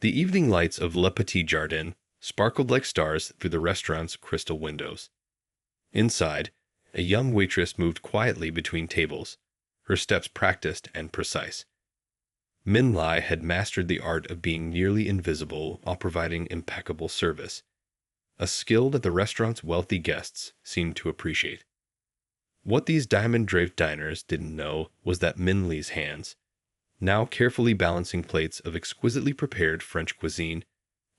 The evening lights of Le Petit Jardin sparkled like stars through the restaurant's crystal windows. Inside, a young waitress moved quietly between tables, her steps practiced and precise. Min Lai had mastered the art of being nearly invisible while providing impeccable service, a skill that the restaurant's wealthy guests seemed to appreciate. What these diamond-draped diners didn't know was that Min Li's hands, now carefully balancing plates of exquisitely prepared French cuisine,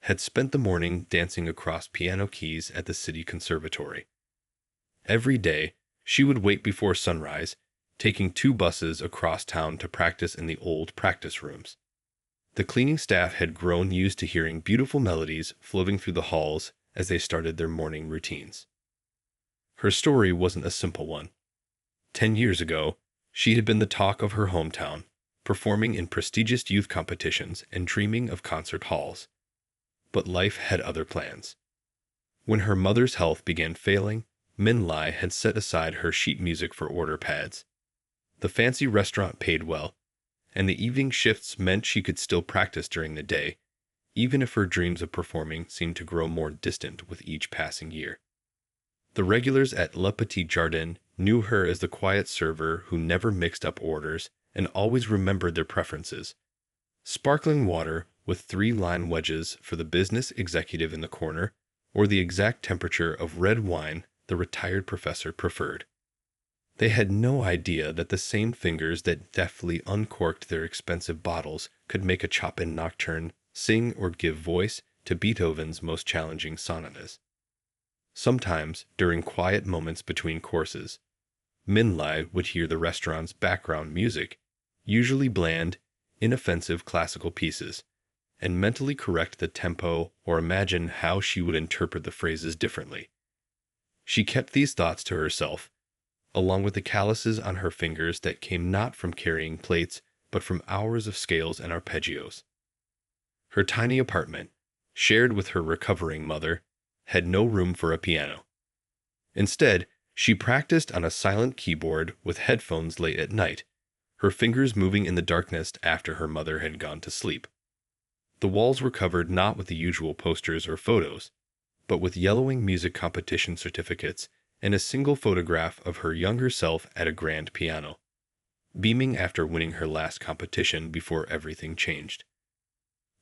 had spent the morning dancing across piano keys at the city conservatory. Every day, she would wait before sunrise, taking 2 buses across town to practice in the old practice rooms. The cleaning staff had grown used to hearing beautiful melodies floating through the halls as they started their morning routines. Her story wasn't a simple one. 10 years ago, she had been the talk of her hometown, performing in prestigious youth competitions and dreaming of concert halls. But life had other plans. When her mother's health began failing, Min Lai had set aside her sheet music for order pads. The fancy restaurant paid well, and the evening shifts meant she could still practice during the day, even if her dreams of performing seemed to grow more distant with each passing year. The regulars at Le Petit Jardin knew her as the quiet server who never mixed up orders and always remembered their preferences. Sparkling water with 3 lime wedges for the business executive in the corner, or the exact temperature of red wine the retired professor preferred. They had no idea that the same fingers that deftly uncorked their expensive bottles could make a Chopin nocturne sing or give voice to Beethoven's most challenging sonatas. Sometimes, during quiet moments between courses, Min Lai would hear the restaurant's background music, usually bland, inoffensive classical pieces, and mentally correct the tempo or imagine how she would interpret the phrases differently. She kept these thoughts to herself, along with the calluses on her fingers that came not from carrying plates, but from hours of scales and arpeggios. Her tiny apartment, shared with her recovering mother, had no room for a piano. Instead, she practiced on a silent keyboard with headphones late at night, her fingers moving in the darkness after her mother had gone to sleep. The walls were covered not with the usual posters or photos, but with yellowing music competition certificates and a single photograph of her younger self at a grand piano, beaming after winning her last competition before everything changed.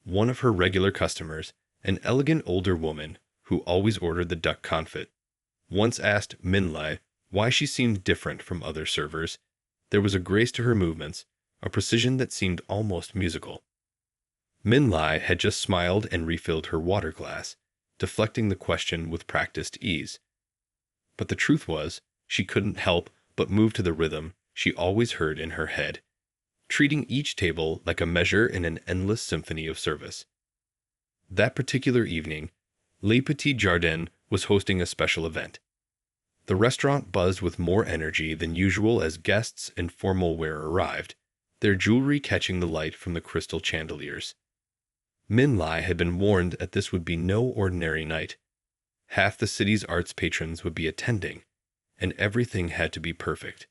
One of her regular customers, an elegant older woman who always ordered the duck confit, once asked Min Lai why she seemed different from other servers. There was a grace to her movements, a precision that seemed almost musical. Min Lai had just smiled and refilled her water glass, deflecting the question with practiced ease. But the truth was, she couldn't help but move to the rhythm she always heard in her head, treating each table like a measure in an endless symphony of service. That particular evening, Le Petit Jardin was hosting a special event. The restaurant buzzed with more energy than usual as guests in formal wear arrived, their jewelry catching the light from the crystal chandeliers. Min Lai had been warned that this would be no ordinary night. Half the city's arts patrons would be attending, and everything had to be perfect.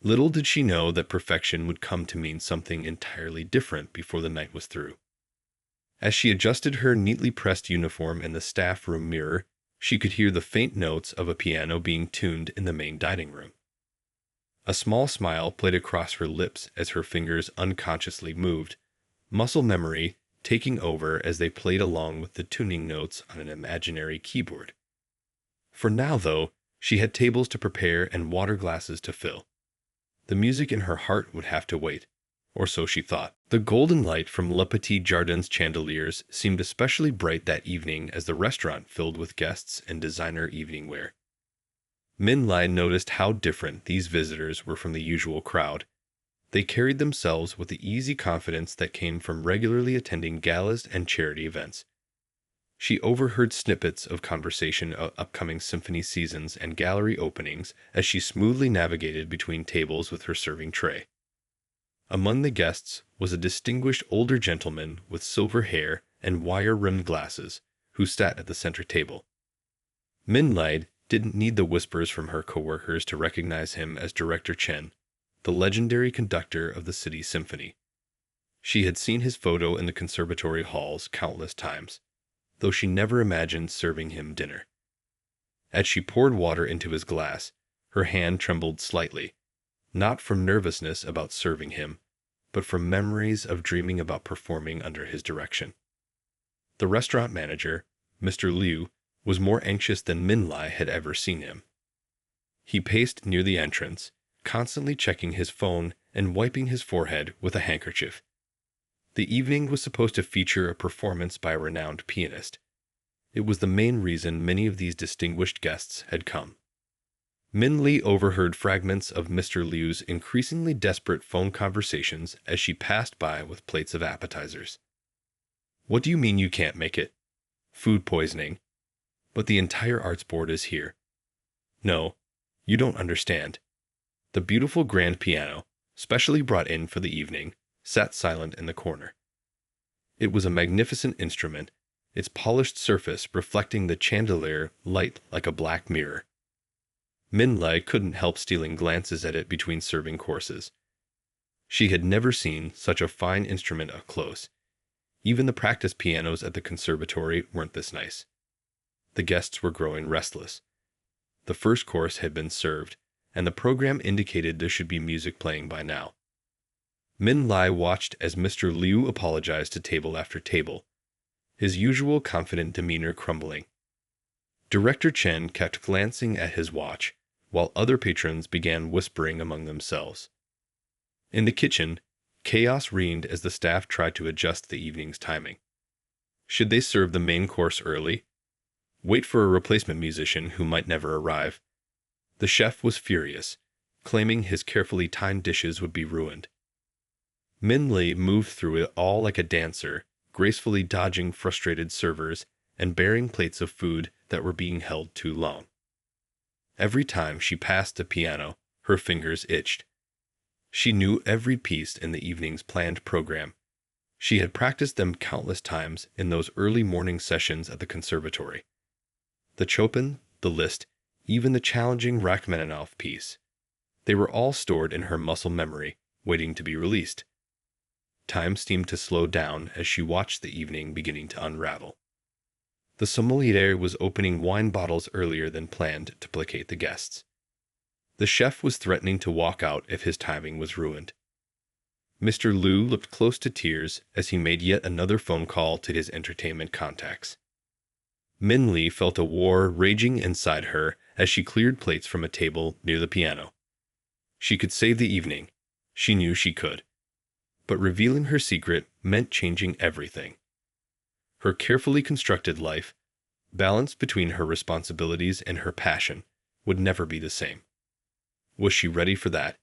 Little did she know that perfection would come to mean something entirely different before the night was through. As she adjusted her neatly pressed uniform in the staff room mirror, she could hear the faint notes of a piano being tuned in the main dining room. A small smile played across her lips as her fingers unconsciously moved, muscle memory taking over as they played along with the tuning notes on an imaginary keyboard. For now, though, she had tables to prepare and water glasses to fill. The music in her heart would have to wait, or so she thought. The golden light from Le Petit Jardin's chandeliers seemed especially bright that evening as the restaurant filled with guests in designer evening wear. Min Lai noticed how different these visitors were from the usual crowd. They carried themselves with the easy confidence that came from regularly attending galas and charity events. She overheard snippets of conversation of upcoming symphony seasons and gallery openings as she smoothly navigated between tables with her serving tray. Among the guests was a distinguished older gentleman with silver hair and wire-rimmed glasses, who sat at the center table. Min Lai didn't need the whispers from her coworkers to recognize him as Director Chen, the legendary conductor of the city symphony. She had seen his photo in the conservatory halls countless times, though she never imagined serving him dinner. As she poured water into his glass, her hand trembled slightly, not from nervousness about serving him, but from memories of dreaming about performing under his direction. The restaurant manager, Mr. Liu, was more anxious than Min Lai had ever seen him. He paced near the entrance, constantly checking his phone and wiping his forehead with a handkerchief. The evening was supposed to feature a performance by a renowned pianist. It was the main reason many of these distinguished guests had come. Min Li overheard fragments of Mr. Liu's increasingly desperate phone conversations as she passed by with plates of appetizers. "What do you mean you can't make it? Food poisoning. But the entire arts board is here. No, you don't understand." The beautiful grand piano, specially brought in for the evening, sat silent in the corner. It was a magnificent instrument, its polished surface reflecting the chandelier light like a black mirror. Min Lai couldn't help stealing glances at it between serving courses. She had never seen such a fine instrument up close. Even the practice pianos at the conservatory weren't this nice. The guests were growing restless. The first course had been served, and the program indicated there should be music playing by now. Min Lai watched as Mr. Liu apologized to table after table, his usual confident demeanor crumbling. Director Chen kept glancing at his watch, while other patrons began whispering among themselves. In the kitchen, chaos reigned as the staff tried to adjust the evening's timing. Should they serve the main course early? Wait for a replacement musician who might never arrive? The chef was furious, claiming his carefully timed dishes would be ruined. Min Li moved through it all like a dancer, gracefully dodging frustrated servers and bearing plates of food that were being held too long. Every time she passed the piano, her fingers itched. She knew every piece in the evening's planned program. She had practiced them countless times in those early morning sessions at the conservatory. The Chopin, the Liszt, even the challenging Rachmaninoff piece. They were all stored in her muscle memory, waiting to be released. Time seemed to slow down as she watched the evening beginning to unravel. The sommelier was opening wine bottles earlier than planned to placate the guests. The chef was threatening to walk out if his timing was ruined. Mr. Liu looked close to tears as he made yet another phone call to his entertainment contacts. Min Li felt a war raging inside her as she cleared plates from a table near the piano. She could save the evening. She knew she could. But revealing her secret meant changing everything. Her carefully constructed life, balanced between her responsibilities and her passion, would never be the same. Was she ready for that?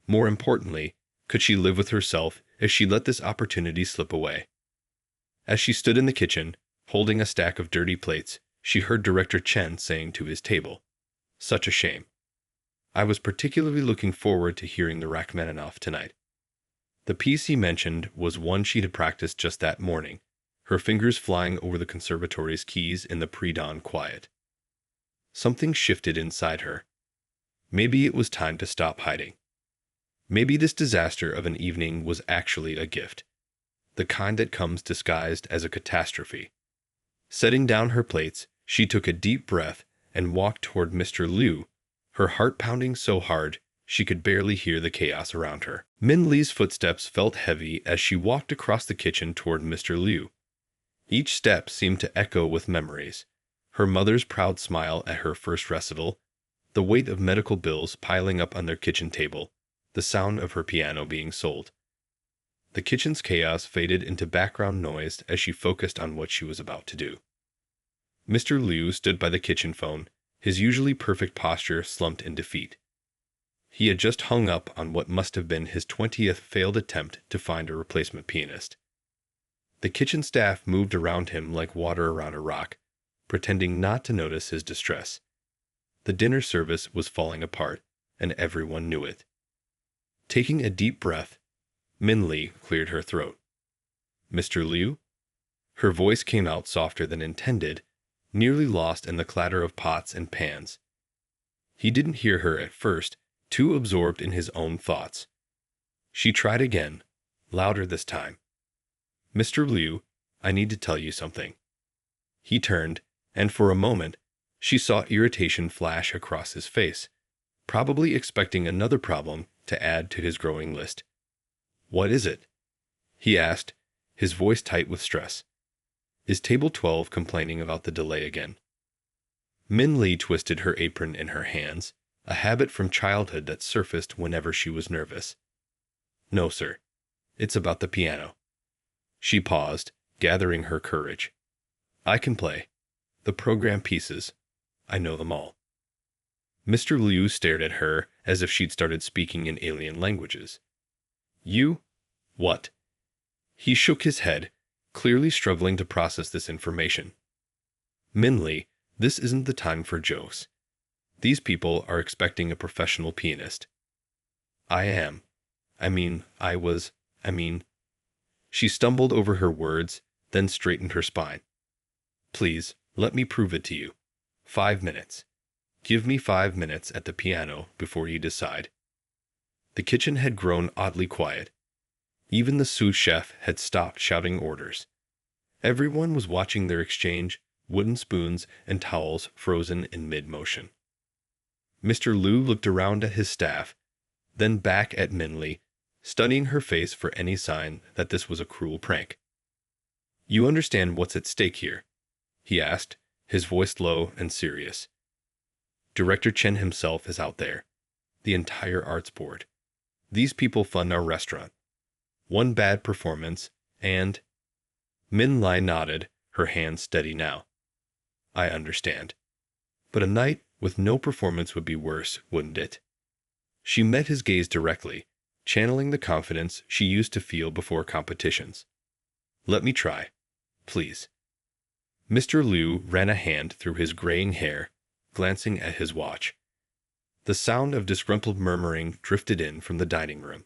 More importantly, could she live with herself if she let this opportunity slip away? As she stood in the kitchen, holding a stack of dirty plates, she heard Director Chen saying to his table, "Such a shame. I was particularly looking forward to hearing the Rachmaninoff tonight." The piece he mentioned was one she had practiced just that morning, her fingers flying over the conservatory's keys in the pre-dawn quiet. Something shifted inside her. Maybe it was time to stop hiding. Maybe this disaster of an evening was actually a gift, the kind that comes disguised as a catastrophe. Setting down her plates, she took a deep breath and walked toward Mr. Liu, her heart pounding so hard she could barely hear the chaos around her. Min Li's footsteps felt heavy as she walked across the kitchen toward Mr. Liu. Each step seemed to echo with memories. Her mother's proud smile at her first recital, the weight of medical bills piling up on their kitchen table, the sound of her piano being sold. The kitchen's chaos faded into background noise as she focused on what she was about to do. Mr. Liu stood by the kitchen phone, his usually perfect posture slumped in defeat. He had just hung up on what must have been his 20th failed attempt to find a replacement pianist. The kitchen staff moved around him like water around a rock, pretending not to notice his distress. The dinner service was falling apart, and everyone knew it. Taking a deep breath, Min Li cleared her throat. "Mr. Liu?" Her voice came out softer than intended, nearly lost in the clatter of pots and pans. He didn't hear her at first, too absorbed in his own thoughts. She tried again, louder this time. "Mr. Liu, I need to tell you something." He turned, and for a moment, she saw irritation flash across his face, probably expecting another problem to add to his growing list. "What is it?" he asked, his voice tight with stress. "Is Table 12 complaining about the delay again?" Min Lee twisted her apron in her hands, a habit from childhood that surfaced whenever she was nervous. "No, sir. It's about the piano." She paused, gathering her courage. "I can play. The program pieces. I know them all." Mr. Liu stared at her as if she'd started speaking in alien languages. "You? What?" He shook his head, clearly struggling to process this information. "Min Lee, this isn't the time for jokes. These people are expecting a professional pianist." "I am. I mean. She stumbled over her words, then straightened her spine. "Please, let me prove it to you. 5 minutes. Give me 5 minutes at the piano before you decide." The kitchen had grown oddly quiet. Even the sous chef had stopped shouting orders. Everyone was watching their exchange, wooden spoons and towels frozen in mid-motion. Mr. Liu looked around at his staff, then back at Min Lee, studying her face for any sign that this was a cruel prank. "You understand what's at stake here?" he asked, his voice low and serious. "Director Chen himself is out there. The entire arts board. These people fund our restaurant. One bad performance, and—" Min Lai nodded, her hands steady now. "I understand. But a night with no performance would be worse, wouldn't it?" She met his gaze directly, channeling the confidence she used to feel before competitions. "Let me try. Please." Mr. Liu ran a hand through his graying hair, glancing at his watch. The sound of disgruntled murmuring drifted in from the dining room.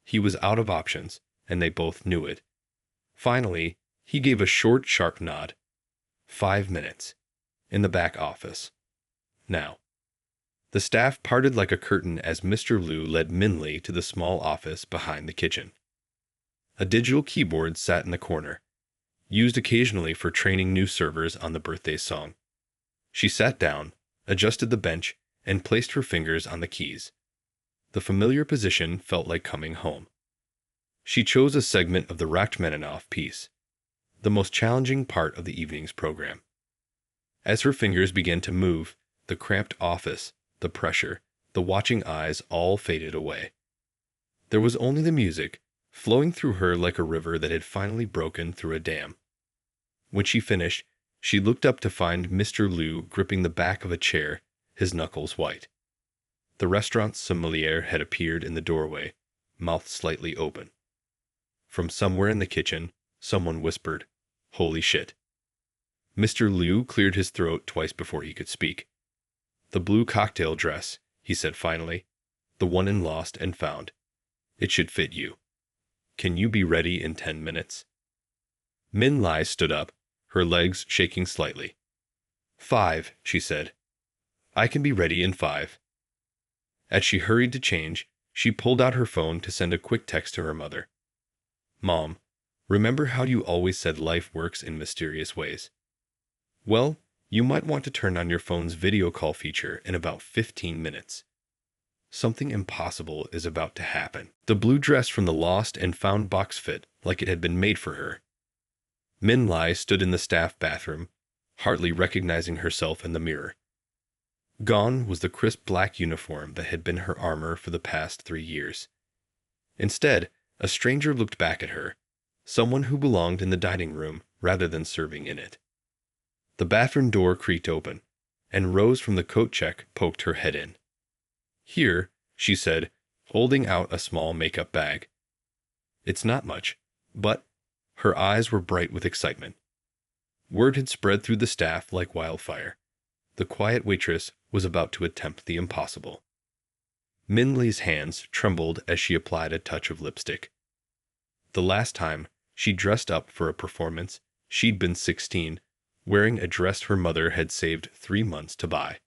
He was out of options, and they both knew it. Finally, he gave a short, sharp nod. 5 minutes. In the back office. Now. The staff parted like a curtain as Mr. Liu led Min Lee to the small office behind the kitchen. A digital keyboard sat in the corner, used occasionally for training new servers on the birthday song. She sat down, adjusted the bench, and placed her fingers on the keys. The familiar position felt like coming home. She chose a segment of the Rachmaninoff piece, the most challenging part of the evening's program. As her fingers began to move, the cramped office, the pressure, the watching eyes all faded away. There was only the music, flowing through her like a river that had finally broken through a dam. When she finished, she looked up to find Mr. Liu gripping the back of a chair, his knuckles white. The restaurant's sommelier had appeared in the doorway, mouth slightly open. From somewhere in the kitchen, someone whispered, "Holy shit." Mr. Liu cleared his throat twice before he could speak. "The blue cocktail dress," he said finally, "the one in Lost and Found. It should fit you. Can you be ready in 10 minutes?" Min Lai stood up, her legs shaking slightly. 5, she said. "I can be ready in 5. As she hurried to change, she pulled out her phone to send a quick text to her mother. "Mom, remember how you always said life works in mysterious ways? Well, you might want to turn on your phone's video call feature in about 15 minutes. Something impossible is about to happen." The blue dress from the Lost and Found box fit like it had been made for her. Min Lai stood in the staff bathroom, hardly recognizing herself in the mirror. Gone was the crisp black uniform that had been her armor for the past 3 years. Instead, a stranger looked back at her, someone who belonged in the dining room rather than serving in it. The bathroom door creaked open, and Rose from the coat check poked her head in. "Here," she said, holding out a small makeup bag. "It's not much, but—" Her eyes were bright with excitement. Word had spread through the staff like wildfire. The quiet waitress was about to attempt the impossible. Min Lee's hands trembled as she applied a touch of lipstick. The last time she dressed up for a performance, she'd been 16, wearing a dress her mother had saved 3 months to buy.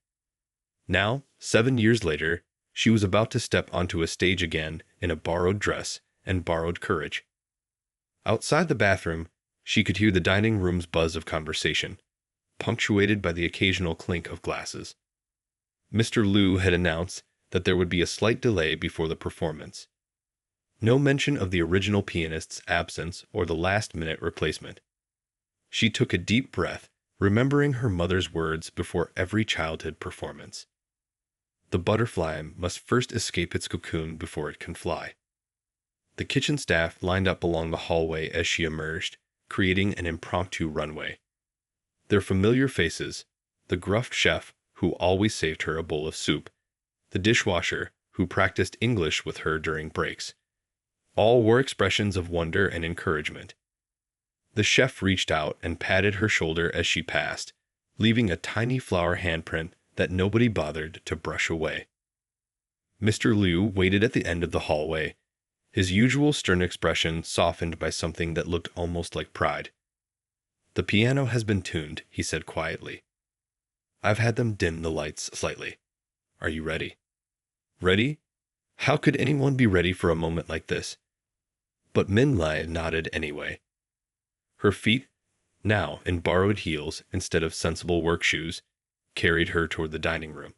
Now, 7 years later, she was about to step onto a stage again in a borrowed dress and borrowed courage. Outside the bathroom, she could hear the dining room's buzz of conversation, punctuated by the occasional clink of glasses. Mr. Liu had announced that there would be a slight delay before the performance. No mention of the original pianist's absence or the last-minute replacement. She took a deep breath, remembering her mother's words before every childhood performance. The butterfly must first escape its cocoon before it can fly. The kitchen staff lined up along the hallway as she emerged, creating an impromptu runway. Their familiar faces, the gruff chef who always saved her a bowl of soup, the dishwasher who practiced English with her during breaks, all wore expressions of wonder and encouragement. The chef reached out and patted her shoulder as she passed, leaving a tiny flower handprint that nobody bothered to brush away. Mr. Liu waited at the end of the hallway, his usual stern expression softened by something that looked almost like pride. "The piano has been tuned," he said quietly. "I've had them dim the lights slightly. Are you ready?" Ready? How could anyone be ready for a moment like this? But Min Lai nodded anyway. Her feet, now in borrowed heels instead of sensible work shoes, carried her toward the dining room.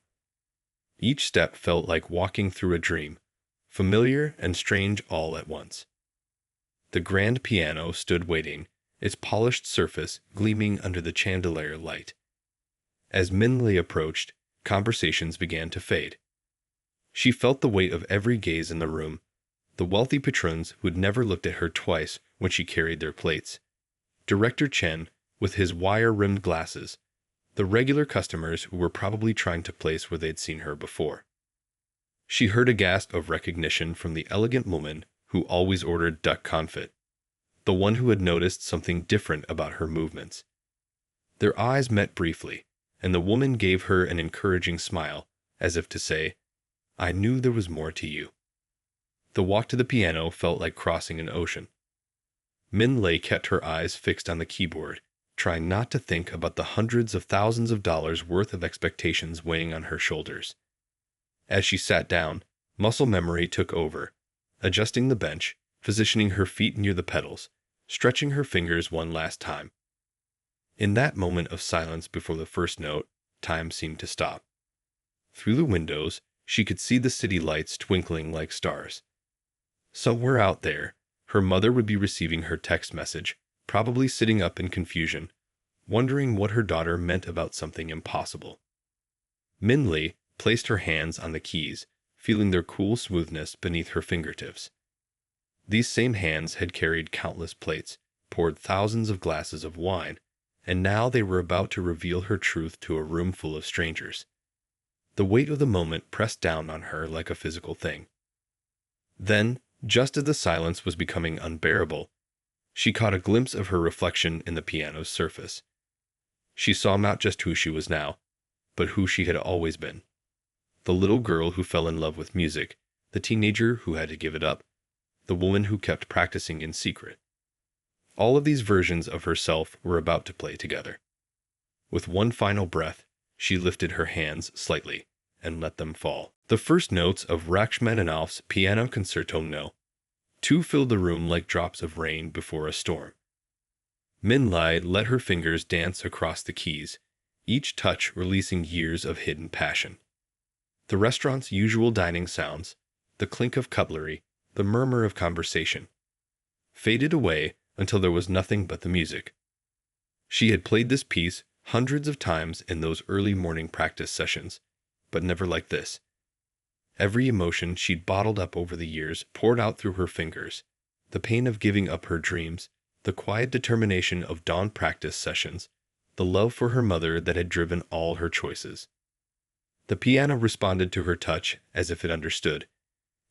Each step felt like walking through a dream, familiar and strange all at once. The grand piano stood waiting, its polished surface gleaming under the chandelier light. As Min Lai approached, conversations began to fade. She felt the weight of every gaze in the room, the wealthy patrons who had never looked at her twice when she carried their plates, Director Chen with his wire-rimmed glasses, the regular customers who were probably trying to place where they'd seen her before. She heard a gasp of recognition from the elegant woman who always ordered duck confit, the one who had noticed something different about her movements. Their eyes met briefly, and the woman gave her an encouraging smile, as if to say, "I knew there was more to you." The walk to the piano felt like crossing an ocean. Min Lai kept her eyes fixed on the keyboard, trying not to think about the hundreds of thousands of dollars worth of expectations weighing on her shoulders. As she sat down, muscle memory took over, adjusting the bench, positioning her feet near the pedals, stretching her fingers one last time. In that moment of silence before the first note, time seemed to stop. Through the windows, she could see the city lights twinkling like stars. Somewhere out there, her mother would be receiving her text message, probably sitting up in confusion, wondering what her daughter meant about something impossible. Min Lai placed her hands on the keys, feeling their cool smoothness beneath her fingertips. These same hands had carried countless plates, poured thousands of glasses of wine, and now they were about to reveal her truth to a room full of strangers. The weight of the moment pressed down on her like a physical thing. Then, just as the silence was becoming unbearable, she caught a glimpse of her reflection in the piano's surface. She saw not just who she was now, but who she had always been. The little girl who fell in love with music, the teenager who had to give it up, the woman who kept practicing in secret. All of these versions of herself were about to play together. With one final breath, she lifted her hands slightly and let them fall. The first notes of Rachmaninoff's Piano Concerto No. 2 filled the room like drops of rain before a storm. Min Lai let her fingers dance across the keys, each touch releasing years of hidden passion. The restaurant's usual dining sounds, the clink of cutlery, the murmur of conversation, faded away until there was nothing but the music. She had played this piece hundreds of times in those early morning practice sessions, but never like this. Every emotion she'd bottled up over the years poured out through her fingers, the pain of giving up her dreams, the quiet determination of dawn practice sessions, the love for her mother that had driven all her choices. The piano responded to her touch as if it understood,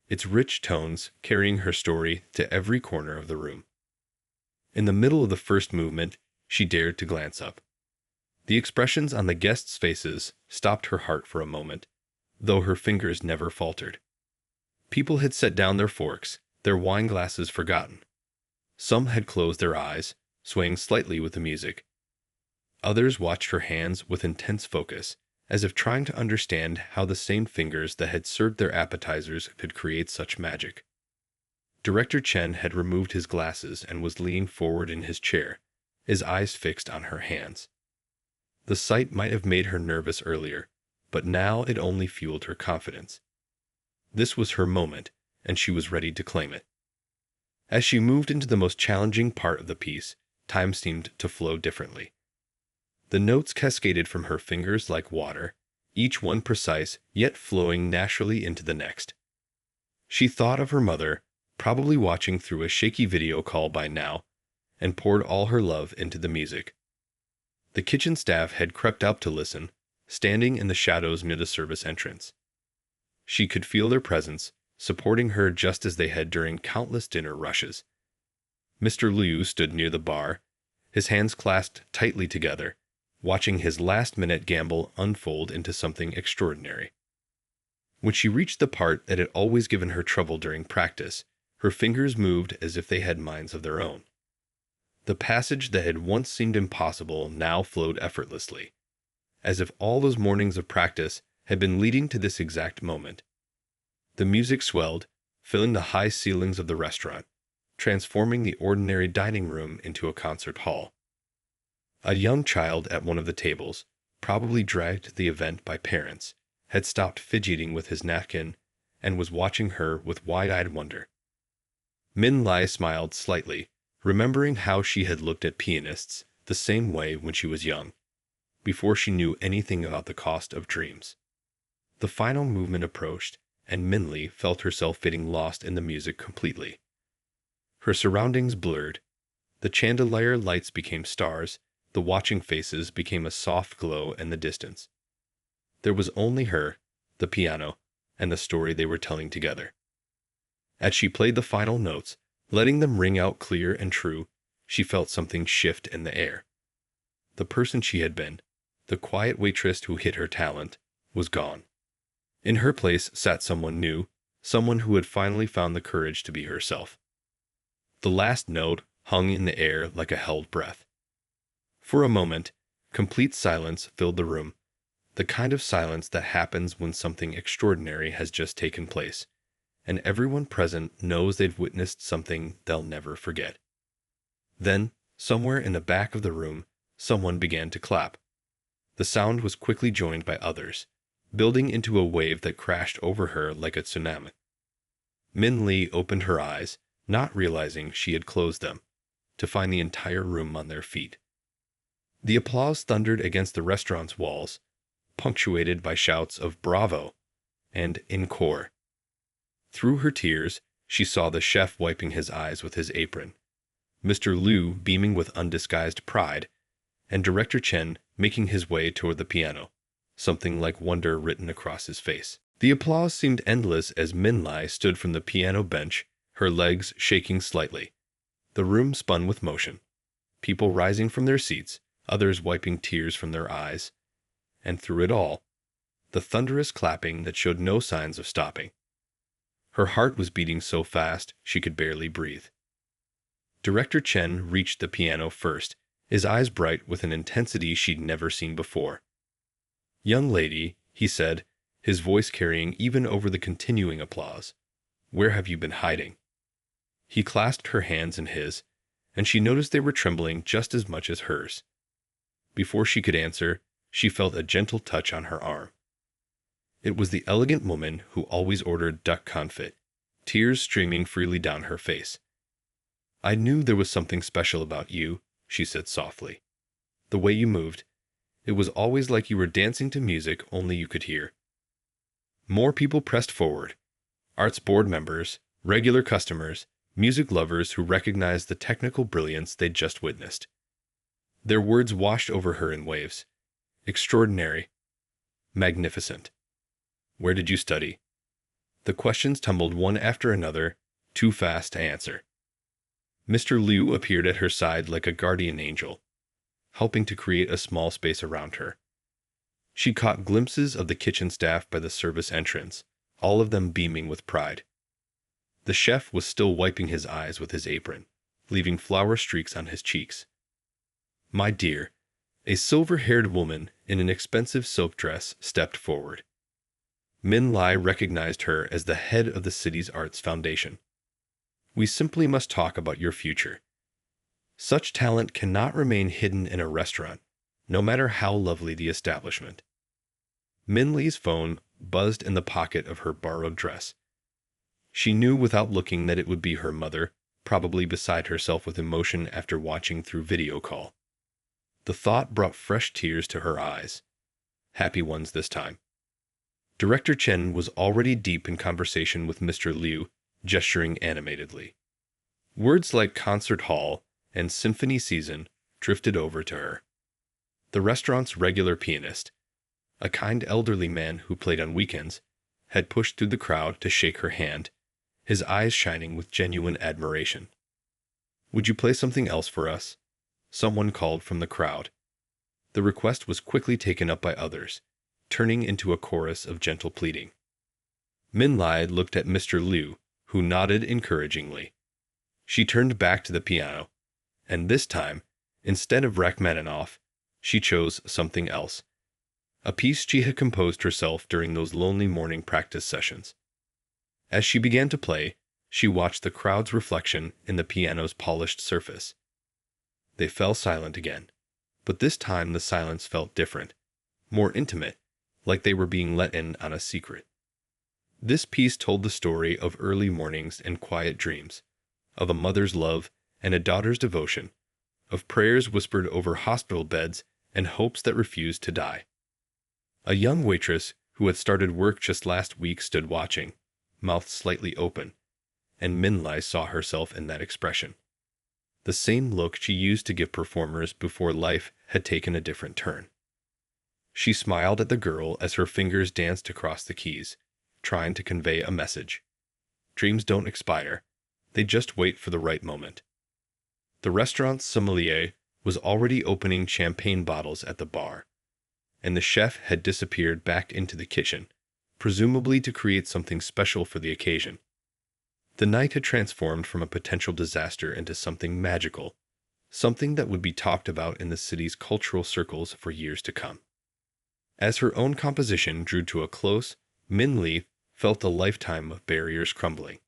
its rich tones carrying her story to every corner of the room. In the middle of the first movement, she dared to glance up. The expressions on the guests' faces stopped her heart for a moment, though her fingers never faltered. People had set down their forks, their wine glasses forgotten. Some had closed their eyes, swaying slightly with the music. Others watched her hands with intense focus, as if trying to understand how the same fingers that had served their appetizers could create such magic. Director Chen had removed his glasses and was leaning forward in his chair, his eyes fixed on her hands. The sight might have made her nervous earlier, but now it only fueled her confidence. This was her moment, and she was ready to claim it. As she moved into the most challenging part of the piece, time seemed to flow differently. The notes cascaded from her fingers like water, each one precise yet flowing naturally into the next. She thought of her mother, probably watching through a shaky video call by now, and poured all her love into the music. The kitchen staff had crept up to listen, standing in the shadows near the service entrance. She could feel their presence, supporting her just as they had during countless dinner rushes. Mr. Liu stood near the bar, his hands clasped tightly together, watching his last-minute gamble unfold into something extraordinary. When she reached the part that had always given her trouble during practice, her fingers moved as if they had minds of their own. The passage that had once seemed impossible now flowed effortlessly, as if all those mornings of practice had been leading to this exact moment. The music swelled, filling the high ceilings of the restaurant, transforming the ordinary dining room into a concert hall. A young child at one of the tables, probably dragged to the event by parents, had stopped fidgeting with his napkin and was watching her with wide-eyed wonder. Min Lai smiled slightly, remembering how she had looked at pianists the same way when she was young, before she knew anything about the cost of dreams. The final movement approached, and Min Lai felt herself getting lost in the music completely. Her surroundings blurred. The chandelier lights became stars, the watching faces became a soft glow in the distance. There was only her, the piano, and the story they were telling together. As she played the final notes, letting them ring out clear and true, she felt something shift in the air. The person she had been, the quiet waitress who hid her talent, was gone. In her place sat someone new, someone who had finally found the courage to be herself. The last note hung in the air like a held breath. For a moment, complete silence filled the room, the kind of silence that happens when something extraordinary has just taken place, and everyone present knows they've witnessed something they'll never forget. Then, somewhere in the back of the room, someone began to clap. The sound was quickly joined by others, building into a wave that crashed over her like a tsunami. Min Lai opened her eyes, not realizing she had closed them, to find the entire room on their feet. The applause thundered against the restaurant's walls, punctuated by shouts of "Bravo!" and "Encore!" Through her tears, she saw the chef wiping his eyes with his apron, Mr. Liu beaming with undisguised pride, and Director Chen making his way toward the piano, something like wonder written across his face. The applause seemed endless as Min Lai stood from the piano bench, her legs shaking slightly. The room spun with motion, people rising from their seats, others wiping tears from their eyes, and through it all, the thunderous clapping that showed no signs of stopping. Her heart was beating so fast she could barely breathe. Director Chen reached the piano first, his eyes bright with an intensity she'd never seen before. "Young lady," he said, his voice carrying even over the continuing applause, "where have you been hiding?" He clasped her hands in his, and she noticed they were trembling just as much as hers. Before she could answer, she felt a gentle touch on her arm. It was the elegant woman who always ordered duck confit, tears streaming freely down her face. "I knew there was something special about you," she said softly. "The way you moved, it was always like you were dancing to music only you could hear." More people pressed forward. Arts board members, regular customers, music lovers who recognized the technical brilliance they'd just witnessed. Their words washed over her in waves. Extraordinary. Magnificent. Where did you study? The questions tumbled one after another, too fast to answer. Mr. Liu appeared at her side like a guardian angel, helping to create a small space around her. She caught glimpses of the kitchen staff by the service entrance, all of them beaming with pride. The chef was still wiping his eyes with his apron, leaving flour streaks on his cheeks. "My dear," a silver-haired woman in an expensive silk dress stepped forward. Min Lai recognized her as the head of the city's arts foundation. We simply must talk about your future. Such talent cannot remain hidden in a restaurant, no matter how lovely the establishment. Min Lee's phone buzzed in the pocket of her borrowed dress. She knew without looking that it would be her mother, probably beside herself with emotion after watching through video call. The thought brought fresh tears to her eyes. Happy ones this time. Director Chen was already deep in conversation with Mr. Liu, gesturing animatedly. Words like concert hall and symphony season drifted over to her. The restaurant's regular pianist, a kind elderly man who played on weekends, had pushed through the crowd to shake her hand, his eyes shining with genuine admiration. "Would you play something else for us?" Someone called from the crowd. The request was quickly taken up by others, turning into a chorus of gentle pleading. Min Lai looked at Mr. Liu, who nodded encouragingly. She turned back to the piano, and this time, instead of Rachmaninoff, she chose something else. A piece she had composed herself during those lonely morning practice sessions. As she began to play, she watched the crowd's reflection in the piano's polished surface. They fell silent again, but this time the silence felt different, more intimate, like they were being let in on a secret. This piece told the story of early mornings and quiet dreams, of a mother's love and a daughter's devotion, of prayers whispered over hospital beds and hopes that refused to die. A young waitress who had started work just last week stood watching, mouth slightly open, and Min Lai saw herself in that expression. The same look she used to give performers before life had taken a different turn. She smiled at the girl as her fingers danced across the keys, trying to convey a message. Dreams don't expire, they just wait for the right moment. The restaurant's sommelier was already opening champagne bottles at the bar, and the chef had disappeared back into the kitchen, presumably to create something special for the occasion. The night had transformed from a potential disaster into something magical, something that would be talked about in the city's cultural circles for years to come. As her own composition drew to a close, Min Lee felt a lifetime of barriers crumbling.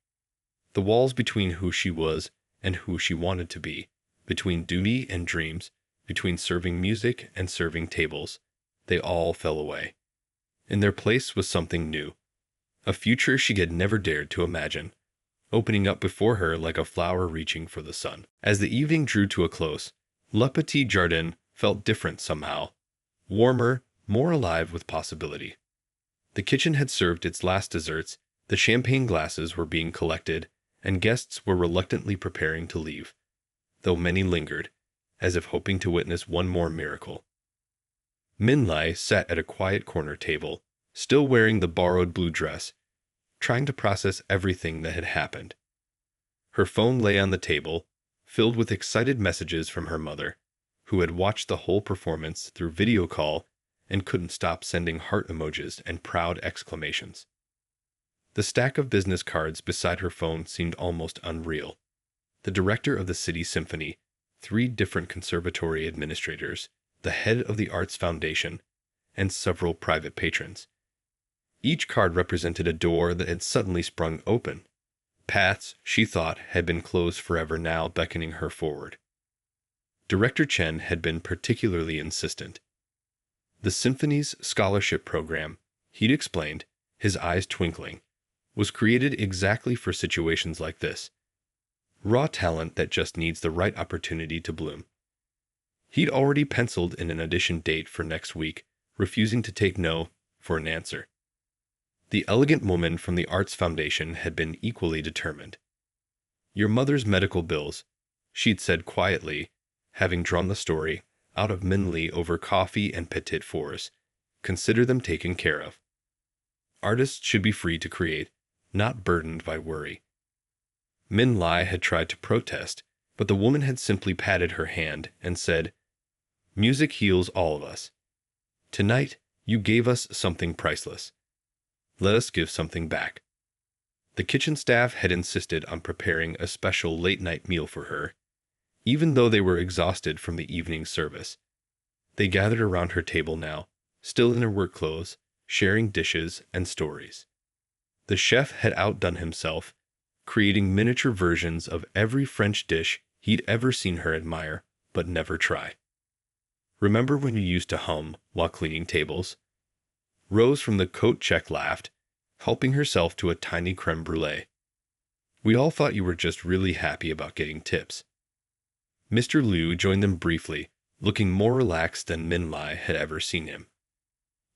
The walls between who she was and who she wanted to be, between duty and dreams, between serving music and serving tables, they all fell away. In their place was something new, a future she had never dared to imagine, opening up before her like a flower reaching for the sun. As the evening drew to a close, Le Petit Jardin felt different somehow, warmer, more alive with possibility. The kitchen had served its last desserts, the champagne glasses were being collected, and guests were reluctantly preparing to leave, though many lingered, as if hoping to witness one more miracle. Min Lai sat at a quiet corner table, still wearing the borrowed blue dress, trying to process everything that had happened. Her phone lay on the table, filled with excited messages from her mother, who had watched the whole performance through video call and couldn't stop sending heart emojis and proud exclamations. The stack of business cards beside her phone seemed almost unreal. The director of the City Symphony, 3 different conservatory administrators, the head of the Arts Foundation, and several private patrons. Each card represented a door that had suddenly sprung open. Paths, she thought, had been closed forever now beckoning her forward. Director Chen had been particularly insistent. The symphony's scholarship program, he'd explained, his eyes twinkling, was created exactly for situations like this. Raw talent that just needs the right opportunity to bloom. He'd already penciled in an audition date for next week, refusing to take no for an answer. The elegant woman from the Arts Foundation had been equally determined. "Your mother's medical bills," she'd said quietly, having drawn the story out of Min Lee over coffee and petit fours. "Consider them taken care of. Artists should be free to create, not burdened by worry." Min Lai had tried to protest, but the woman had simply patted her hand and said, "Music heals all of us. Tonight, you gave us something priceless. Let us give something back." The kitchen staff had insisted on preparing a special late-night meal for her, even though they were exhausted from the evening service. They gathered around her table now, still in their work clothes, sharing dishes and stories. The chef had outdone himself, creating miniature versions of every French dish he'd ever seen her admire but never try. Remember when you used to hum while cleaning tables? Rose from the coat check laughed, helping herself to a tiny creme brulee. We all thought you were just really happy about getting tips. Mr. Liu joined them briefly, looking more relaxed than Min Lai had ever seen him.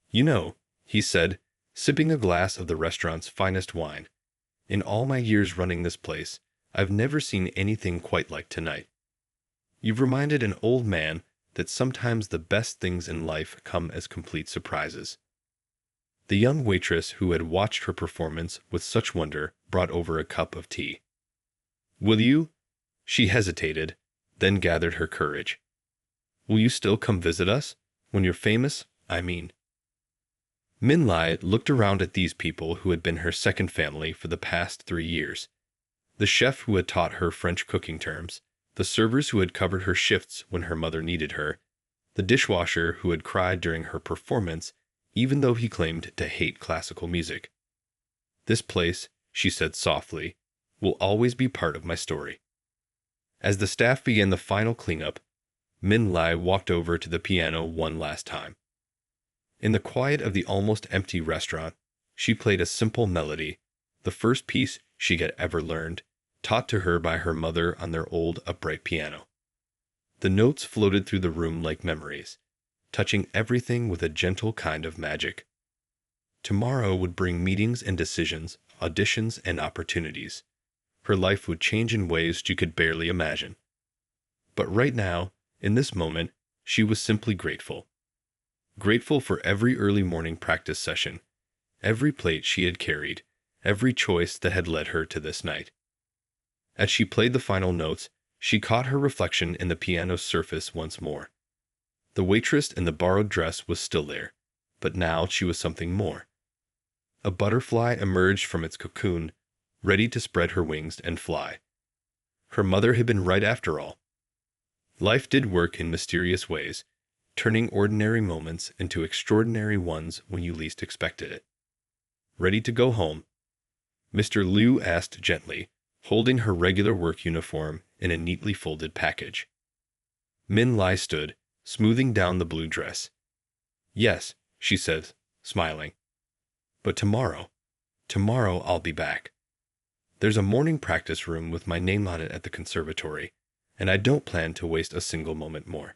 You know, he said, sipping a glass of the restaurant's finest wine, in all my years running this place, I've never seen anything quite like tonight. You've reminded an old man that sometimes the best things in life come as complete surprises. The young waitress who had watched her performance with such wonder brought over a cup of tea. Will you? She hesitated, then gathered her courage. Will you still come visit us? When you're famous, I mean. Min Lai looked around at these people who had been her second family for the past 3 years. The chef who had taught her French cooking terms, the servers who had covered her shifts when her mother needed her, the dishwasher who had cried during her performance, even though he claimed to hate classical music. This place, she said softly, will always be part of my story. As the staff began the final cleanup, Min Lai walked over to the piano one last time. In the quiet of the almost empty restaurant, she played a simple melody, the first piece she had ever learned, taught to her by her mother on their old upright piano. The notes floated through the room like memories, touching everything with a gentle kind of magic. Tomorrow would bring meetings and decisions, auditions and opportunities. Her life would change in ways she could barely imagine. But right now, in this moment, she was simply grateful. Grateful for every early morning practice session, every plate she had carried, every choice that had led her to this night. As she played the final notes, she caught her reflection in the piano's surface once more. The waitress in the borrowed dress was still there, but now she was something more. A butterfly emerged from its cocoon, ready to spread her wings and fly. Her mother had been right after all. Life did work in mysterious ways, turning ordinary moments into extraordinary ones when you least expected it. Ready to go home? Mr. Liu asked gently, holding her regular work uniform in a neatly folded package. Min Lai stood, smoothing down the blue dress. Yes, she said, smiling. But tomorrow I'll be back. There's a morning practice room with my name on it at the conservatory, and I don't plan to waste a single moment more.